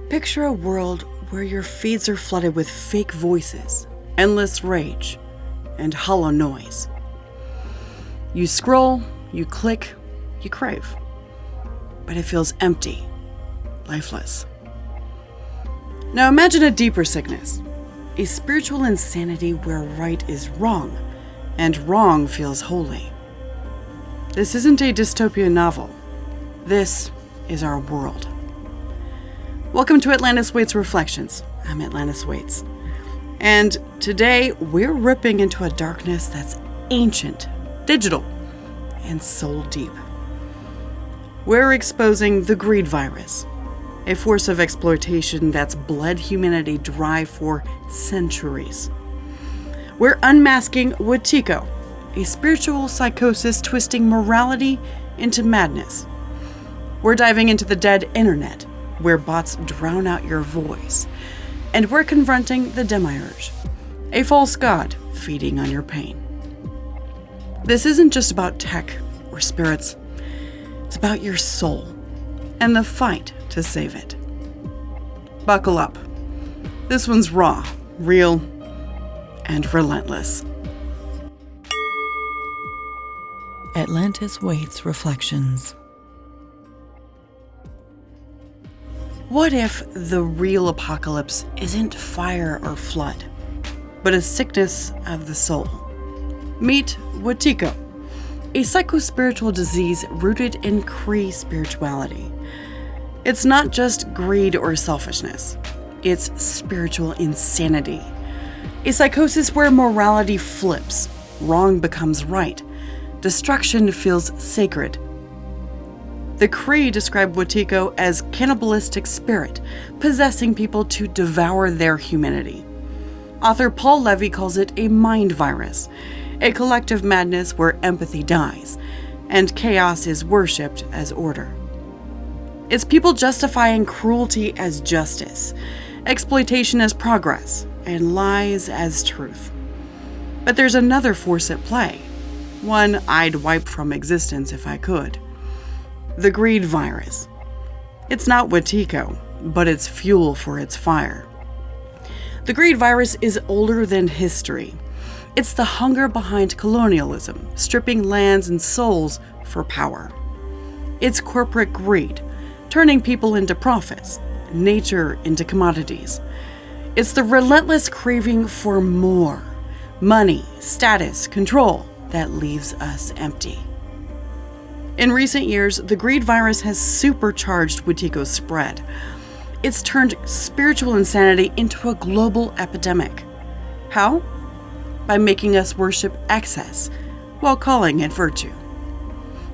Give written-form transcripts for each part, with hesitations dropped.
Picture a world where your feeds are flooded with fake voices, endless rage, and hollow noise. You scroll, you click, you crave, but it feels empty, lifeless. Now imagine a deeper sickness, a spiritual insanity where right is wrong, and wrong feels holy. This isn't a dystopian novel. This is our world. Welcome to Atlantis Waites Reflections. I'm Atlantis Waites. And today we're ripping into a darkness that's ancient, digital, and soul deep. We're exposing the greed virus, a force of exploitation that's bled humanity dry for centuries. We're unmasking Wetiko, a spiritual psychosis twisting morality into madness. We're diving into the dead internet, where bots drown out your voice. And we're confronting the Demiurge, a false god feeding on your pain. This isn't just about tech or spirits. It's about your soul and the fight to save it. Buckle up. This one's raw, real, and relentless. Atlantis Waites Reflections. What if the real apocalypse isn't fire or flood, but a sickness of the soul? Meet Wetiko, a psychospiritual disease rooted in Cree spirituality. It's not just greed or selfishness, it's spiritual insanity. A psychosis where morality flips, wrong becomes right, destruction feels sacred. The Cree describe Wetiko as cannibalistic spirit, possessing people to devour their humanity. Author Paul Levy calls it a mind virus, a collective madness where empathy dies, and chaos is worshipped as order. It's people justifying cruelty as justice, exploitation as progress, and lies as truth. But there's another force at play, one I'd wipe from existence if I could. The greed virus. It's not Wetiko, but it's fuel for its fire. The greed virus is older than history. It's the hunger behind colonialism, stripping lands and souls for power. It's corporate greed, turning people into profits, nature into commodities. It's the relentless craving for more, money, status, control that leaves us empty. In recent years, the greed virus has supercharged Wetiko's spread. It's turned spiritual insanity into a global epidemic. How? By making us worship excess while calling it virtue.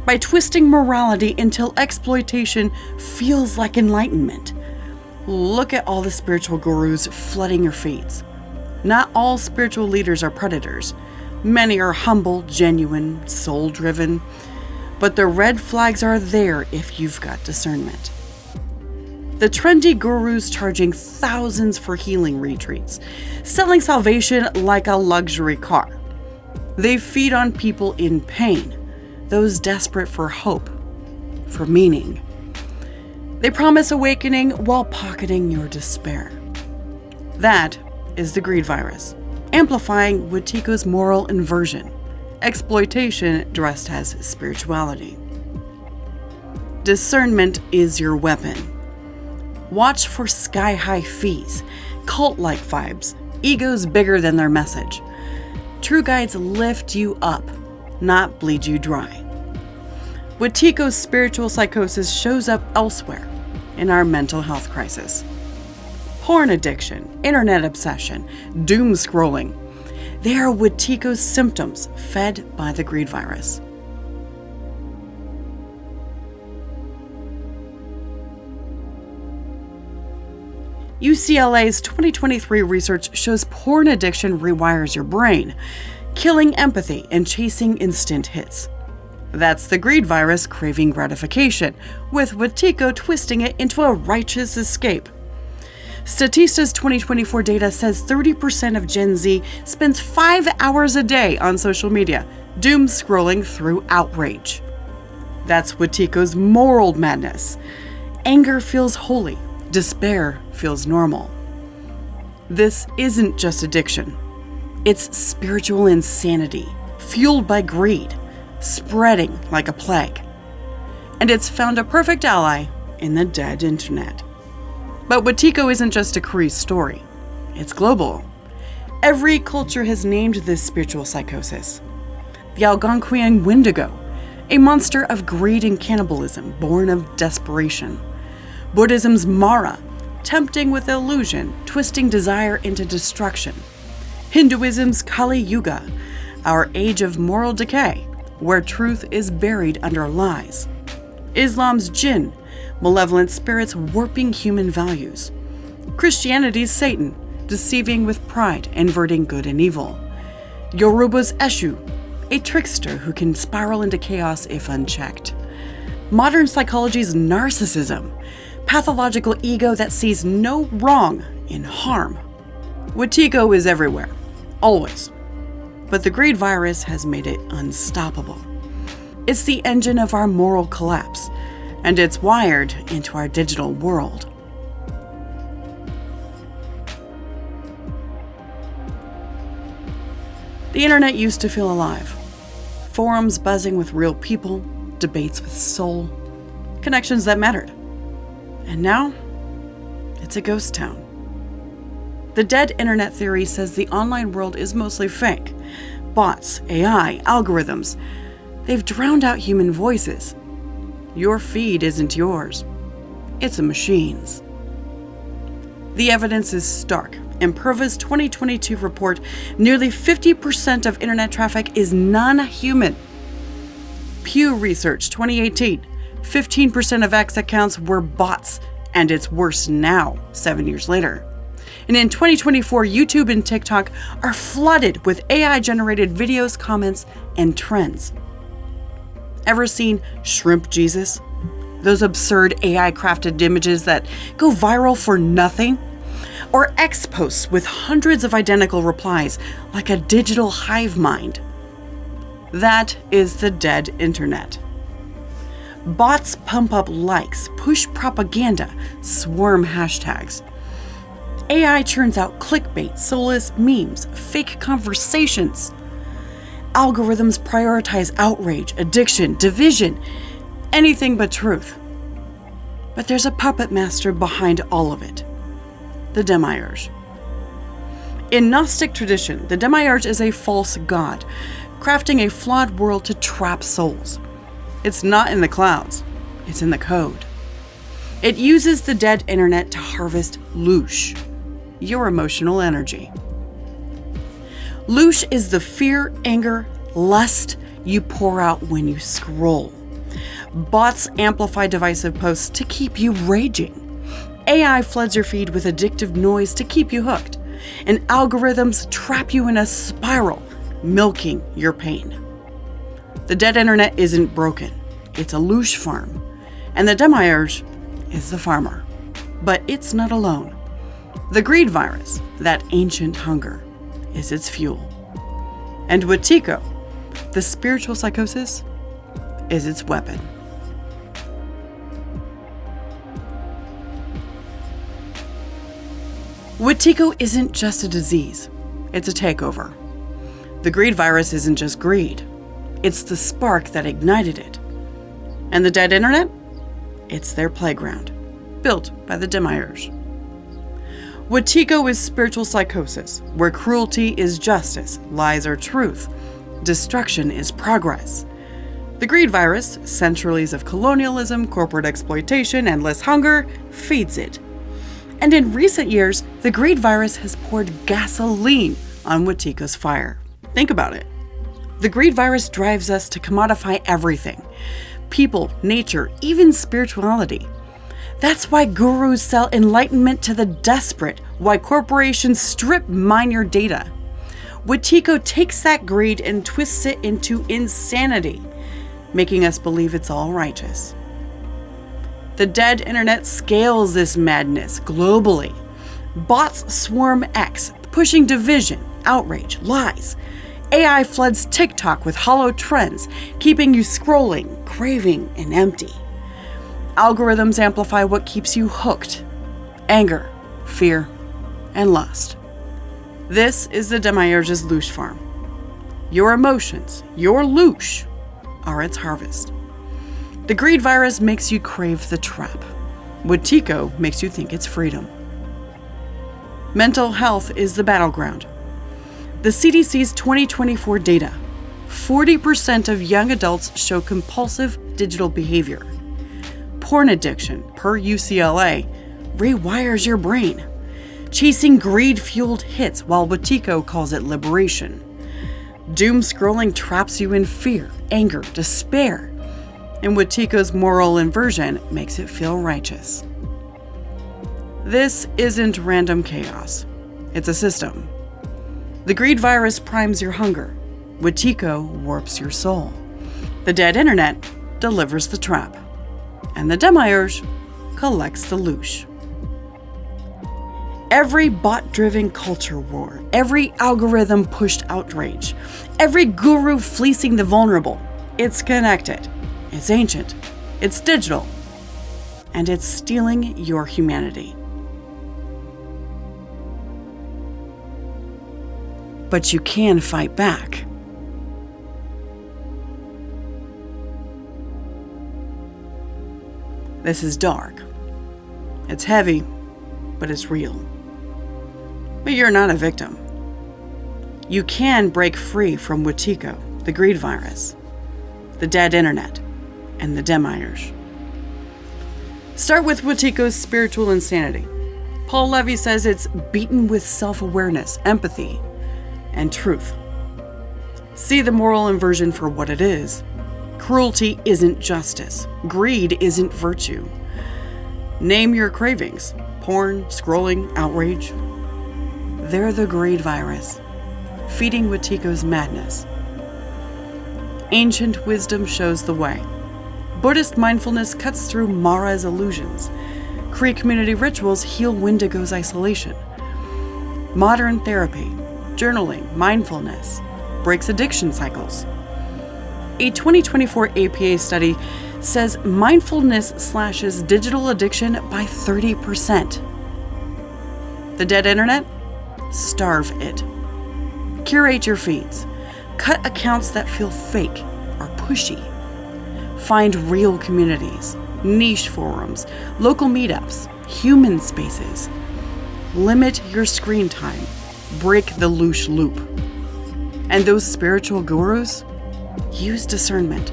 By twisting morality until exploitation feels like enlightenment. Look at all the spiritual gurus flooding your feeds. Not all spiritual leaders are predators. Many are humble, genuine, soul-driven. But the red flags are there if you've got discernment. The trendy gurus charging thousands for healing retreats, selling salvation like a luxury car. They feed on people in pain, those desperate for hope, for meaning. They promise awakening while pocketing your despair. That is the greed virus, amplifying Wetiko's moral inversion. Exploitation dressed as spirituality. Discernment is your weapon. Watch for sky-high fees, cult-like vibes, egos bigger than their message. True guides lift you up, not bleed you dry. Wetiko's spiritual psychosis shows up elsewhere in our mental health crisis. Porn addiction, internet obsession, doom scrolling. They are Wetiko's symptoms fed by the greed virus. UCLA's 2023 research shows porn addiction rewires your brain, killing empathy and chasing instant hits. That's the greed virus craving gratification, with Wetiko twisting it into a righteous escape. Statista's 2024 data says 30% of Gen Z spends 5 hours a day on social media, doom scrolling through outrage. That's Wetiko's moral madness. Anger feels holy, Despair feels normal. This isn't just addiction. It's spiritual insanity, fueled by greed, spreading like a plague. And it's found a perfect ally in the dead internet. But Wetiko isn't just a Korean story. It's global. Every culture has named this spiritual psychosis. The Algonquian Wendigo, a monster of greed and cannibalism born of desperation. Buddhism's Mara, tempting with illusion, twisting desire into destruction. Hinduism's Kali Yuga, our age of moral decay, where truth is buried under lies. Islam's Jinn, malevolent spirits warping human values. Christianity's Satan, deceiving with pride, inverting good and evil. Yoruba's Eshu, a trickster who can spiral into chaos if unchecked. Modern psychology's narcissism, pathological ego that sees no wrong in harm. Wetiko is everywhere, always. But the greed virus has made it unstoppable. It's the engine of our moral collapse, and it's wired into our digital world. The internet used to feel alive. Forums buzzing with real people, debates with soul, connections that mattered. And now, it's a ghost town. The dead internet theory says the online world is mostly fake. Bots, AI, algorithms, they've drowned out human voices. Your feed isn't yours. It's a machine's. The evidence is stark. In Perva's 2022 report, nearly 50% of internet traffic is non-human. Pew Research 2018, 15% of X accounts were bots, and it's worse now, 7 years later. And in 2024, YouTube and TikTok are flooded with AI-generated videos, comments, and trends. Ever seen Shrimp Jesus? Those absurd AI-crafted images that go viral for nothing? Or X posts with hundreds of identical replies, like a digital hive mind? That is the dead internet. Bots pump up likes, push propaganda, swarm hashtags. AI churns out clickbait, soulless memes, fake conversations. Algorithms prioritize outrage, addiction, division, anything but truth. But there's a puppet master behind all of it, the Demiurge. In Gnostic tradition, the Demiurge is a false god, crafting a flawed world to trap souls. It's not in the clouds, it's in the code. It uses the dead internet to harvest loosh, your emotional energy. Loosh is the fear, anger, lust you pour out when you scroll. Bots amplify divisive posts to keep you raging. AI floods your feed with addictive noise to keep you hooked. And algorithms trap you in a spiral, milking your pain. The dead internet isn't broken. It's a loosh farm. And the Demiurge is the farmer. But it's not alone. The greed virus, that ancient hunger, is its fuel. And Wetiko, the spiritual psychosis, is its weapon. Wetiko isn't just a disease, it's a takeover. The greed virus isn't just greed, it's the spark that ignited it. And the dead internet? It's their playground, built by the Demiurge. Wetiko is spiritual psychosis, where cruelty is justice, lies are truth, destruction is progress. The greed virus, centuries of colonialism, corporate exploitation, endless hunger, feeds it. And in recent years, the greed virus has poured gasoline on Wetiko's fire. Think about it. The greed virus drives us to commodify everything. People, nature, even spirituality. That's why gurus sell enlightenment to the desperate, why corporations strip mine your data. Wetiko takes that greed and twists it into insanity, making us believe it's all righteous. The dead internet scales this madness globally. Bots swarm X, pushing division, outrage, lies. AI floods TikTok with hollow trends, keeping you scrolling, craving, and empty. Algorithms amplify what keeps you hooked. anger, fear, and lust. This is the Demiurge's loosh farm. Your emotions, your loosh, are its harvest. The greed virus makes you crave the trap. Wetiko makes you think it's freedom. Mental health is the battleground. The CDC's 2024 data: 40% of young adults show compulsive digital behavior. Porn addiction, per UCLA, rewires your brain, chasing greed-fueled hits while Wetiko calls it liberation. Doom scrolling traps you in fear, anger, despair, and Wetiko's moral inversion makes it feel righteous. This isn't random chaos. It's a system. The greed virus primes your hunger. Wetiko warps your soul. The dead internet delivers the trap. And the Demiurge collects the loosh. Every bot-driven culture war, every algorithm-pushed outrage, every guru fleecing the vulnerable, it's connected, it's ancient, it's digital, and it's stealing your humanity. But you can fight back. This is dark. It's heavy, but it's real. But you're not a victim. You can break free from Wetiko, the greed virus, the dead internet, and the Demiurge. Start with Wetiko's spiritual insanity. Paul Levy says it's beaten with self-awareness, empathy, and truth. See the moral inversion for what it is. Cruelty isn't justice. Greed isn't virtue. Name your cravings: porn, scrolling, outrage. They're the greed virus, feeding Wetiko's madness. Ancient wisdom shows the way. Buddhist mindfulness cuts through Mara's illusions. Cree community rituals heal Wendigo's isolation. Modern therapy, journaling, mindfulness, breaks addiction cycles. A 2024 APA study says mindfulness slashes digital addiction by 30%. The dead internet? Starve it. Curate your feeds. Cut accounts that feel fake or pushy. Find real communities, niche forums, local meetups, human spaces. Limit your screen time. Break the loosh loop. And those spiritual gurus? Use discernment.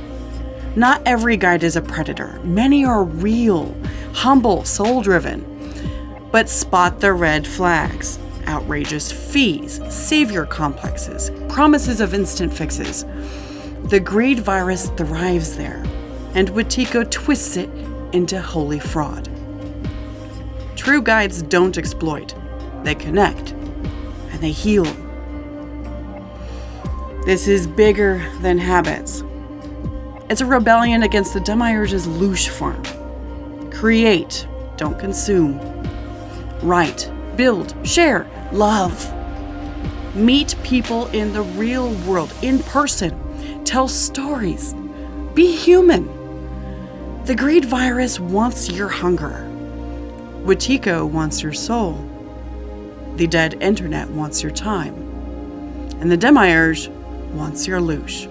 Not every guide is a predator. Many are real, humble, soul-driven. But spot the red flags. Outrageous fees, savior complexes, promises of instant fixes. The greed virus thrives there, and Wetiko twists it into holy fraud. True guides don't exploit. They connect, and they heal. This is bigger than habits. It's a rebellion against the Demiurge's loosh farm. Create, don't consume. Write, build, share, love. Meet people in the real world, in person. Tell stories. Be human. The greed virus wants your hunger. Wetiko wants your soul. The dead internet wants your time. And the Demiurge wants your loosh.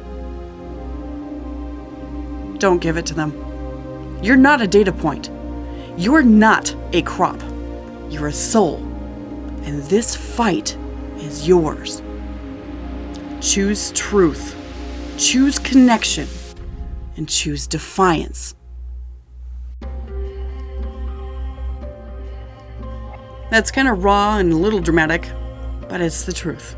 Don't give it to them. You're not a data point. You're not a crop. You're a soul. And this fight is yours. Choose truth. Choose connection. And choose defiance. That's kind of raw and a little dramatic, but it's the truth.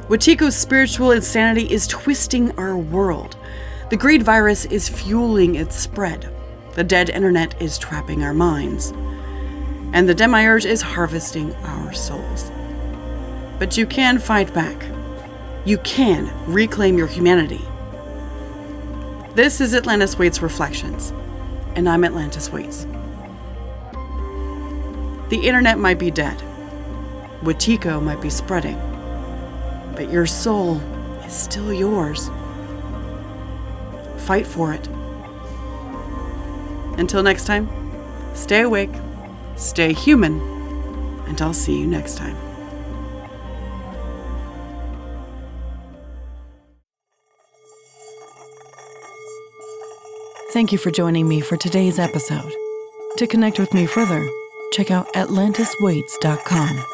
Wetiko's spiritual insanity is twisting our world. The greed virus is fueling its spread. The dead internet is trapping our minds. And the Demiurge is harvesting our souls. But you can fight back. You can reclaim your humanity. This is Atlantis Waites Reflections, and I'm Atlantis Waites. The internet might be dead. Wetiko might be spreading. But your soul is still yours. Fight for it. Until next time, stay awake, stay human, and I'll see you next time. Thank you for joining me for today's episode. To connect with me further, check out atlantiswaites.com.